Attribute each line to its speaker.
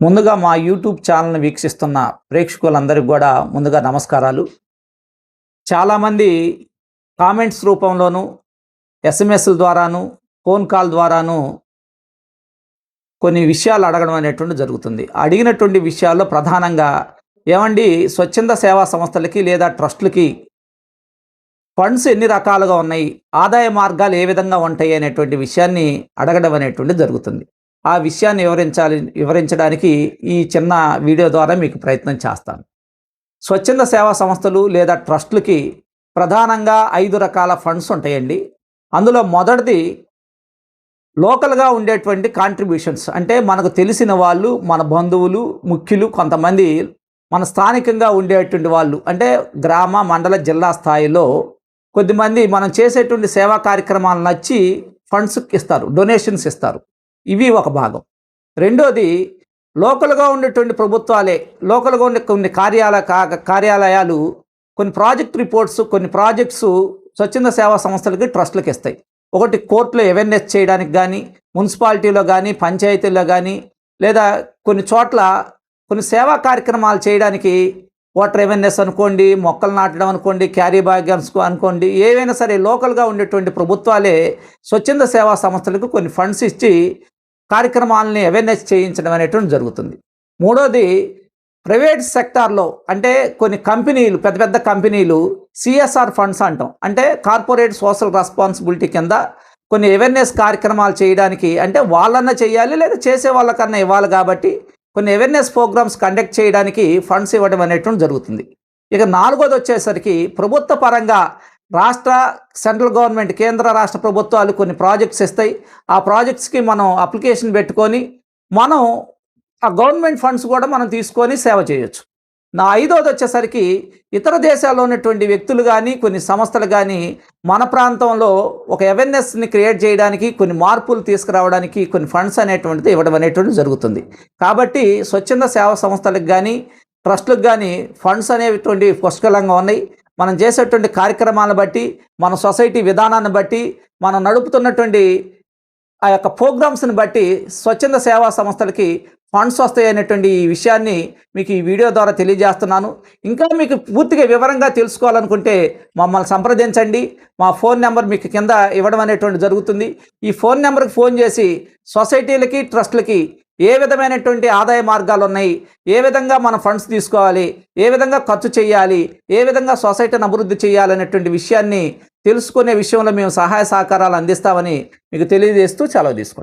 Speaker 1: ముందుగా మా యూట్యూబ్ ఛానల్ని వీక్షిస్తున్న ప్రేక్షకులందరికీ కూడా ముందుగా నమస్కారాలు. చాలామంది కామెంట్స్ రూపంలోను, ఎస్ఎంఎస్ల ద్వారాను, ఫోన్ కాల్ ద్వారాను కొన్ని విషయాలు అడగడం అనేటువంటి జరుగుతుంది. అడిగినటువంటి విషయాల్లో ప్రధానంగా ఏమండి, స్వచ్ఛంద సేవా సంస్థలకి లేదా ట్రస్టులకి ఫండ్స్ ఎన్ని రకాలుగా ఉన్నాయి, ఆదాయ మార్గాలు ఏ విధంగా ఉంటాయి అనేటువంటి విషయాన్ని అడగడం అనేటువంటిది జరుగుతుంది. ఆ విషయాన్ని వివరించడానికి ఈ చిన్న వీడియో ద్వారా మీకు ప్రయత్నం చేస్తాను. స్వచ్ఛంద సేవా సంస్థలు లేదా ట్రస్టులకి ప్రధానంగా 5 రకాల ఫండ్స్ ఉంటాయండి. అందులో మొదటిది లోకల్గా ఉండేటువంటి కాంట్రిబ్యూషన్స్. అంటే మనకు తెలిసిన వాళ్ళు, మన బంధువులు, ముఖ్యులు, కొంతమంది మన స్థానికంగా ఉండేటువంటి వాళ్ళు, అంటే గ్రామ, మండల, జిల్లా స్థాయిలో కొద్దిమంది మనం చేసేటువంటి సేవా కార్యక్రమాలు నచ్చి ఫండ్స్ ఇస్తారు, డొనేషన్స్ ఇస్తారు. ఇవి ఒక భాగం. రెండోది లోకల్గా ఉండేటువంటి ప్రభుత్వాలే, లోకల్గా ఉండే కొన్ని కార్యాలయాలు కొన్ని ప్రాజెక్ట్ రిపోర్ట్స్, కొన్ని ప్రాజెక్ట్స్ స్వచ్ఛంద సేవా సంస్థలకి, ట్రస్టులకి ఇస్తాయి. ఒకటి కోర్టులో అవేర్నెస్ చేయడానికి కానీ, మున్సిపాలిటీలో కానీ, పంచాయతీల్లో కానీ, లేదా కొన్ని చోట్ల కొన్ని సేవా కార్యక్రమాలు చేయడానికి వాటర్ అవేర్నెస్ అనుకోండి, మొక్కలు నాటడం అనుకోండి, క్యారీ బ్యాగ్స్ అనుకోండి, ఏవైనా సరే లోకల్గా ఉండేటువంటి ప్రభుత్వాలే స్వచ్ఛంద సేవా సంస్థలకు కొన్ని ఫండ్స్ ఇచ్చి కార్యక్రమాలని అవేర్నెస్ చేయించడం అనేటువంటి జరుగుతుంది. మూడోది ప్రైవేట్ సెక్టార్లో, అంటే కొన్ని కంపెనీలు, పెద్ద పెద్ద కంపెనీలు సిఎస్ఆర్ ఫండ్స్ అంటాం, అంటే కార్పొరేట్ సోషల్ రెస్పాన్సిబిలిటీ కింద కొన్ని అవేర్నెస్ కార్యక్రమాలు చేయడానికి, అంటే వాళ్ళన్నా చేయాలి లేదా చేసే వాళ్ళకన్నా ఇవ్వాలి కాబట్టి కొన్ని అవేర్నెస్ ప్రోగ్రామ్స్ కండక్ట్ చేయడానికి ఫండ్స్ ఇవ్వడం అనేటువంటి జరుగుతుంది. ఇక నాలుగోది వచ్చేసరికి ప్రభుత్వ పరంగా సెంట్రల్ గవర్నమెంట్, కేంద్ర రాష్ట్ర ప్రభుత్వాలు కొన్ని ప్రాజెక్ట్స్ ఇస్తాయి. ఆ ప్రాజెక్ట్స్కి మనం అప్లికేషన్ పెట్టుకొని మనం ఆ గవర్నమెంట్ ఫండ్స్ కూడా మనం తీసుకొని సేవ చేయొచ్చు. ఐదోది వచ్చేసరికి ఇతర దేశాల్లో ఉన్నటువంటి వ్యక్తులు కానీ, కొన్ని సంస్థలు కానీ మన ప్రాంతంలో ఒక అవేర్నెస్ని క్రియేట్ చేయడానికి, కొన్ని మార్పులు తీసుకురావడానికి కొన్ని ఫండ్స్ అనేటువంటిది ఇవ్వడం అనేటువంటిది జరుగుతుంది. కాబట్టి స్వచ్ఛంద సేవా సంస్థలకు కానీ, ట్రస్టులకు కానీ ఫండ్స్ అనేటువంటి పుష్కలంగా ఉన్నాయి. మనం చేసేటువంటి కార్యక్రమాలను బట్టి, మన సొసైటీ విధానాన్ని బట్టి, మనం నడుపుతున్నటువంటి ఆ యొక్క ప్రోగ్రామ్స్ని బట్టి స్వచ్ఛంద సేవా సంస్థలకి ఫండ్స్ వస్తాయి అనేటువంటి ఈ విషయాన్ని మీకు ఈ వీడియో ద్వారా తెలియజేస్తున్నాను. ఇంకా మీకు పూర్తిగా వివరంగా తెలుసుకోవాలనుకుంటే మమ్మల్ని సంప్రదించండి. మా ఫోన్ నెంబర్ మీకు కింద ఇవ్వడం అనేటువంటి జరుగుతుంది. ఈ ఫోన్ నెంబర్కి ఫోన్ చేసి సొసైటీలకి, ట్రస్టులకి ఏ విధమైనటువంటి ఆదాయ మార్గాలు ఉన్నాయి, ఏ విధంగా మనం ఫండ్స్ తీసుకోవాలి, ఏ విధంగా ఖర్చు చేయాలి, ఏ విధంగా సొసైటీని అభివృద్ధి చేయాలనేటువంటి విషయాన్ని తెలుసుకునే విషయంలో మేము సహాయ సహకారాలు అందిస్తామని మీకు తెలియజేస్తూ సెలవు తీసుకుంటాం.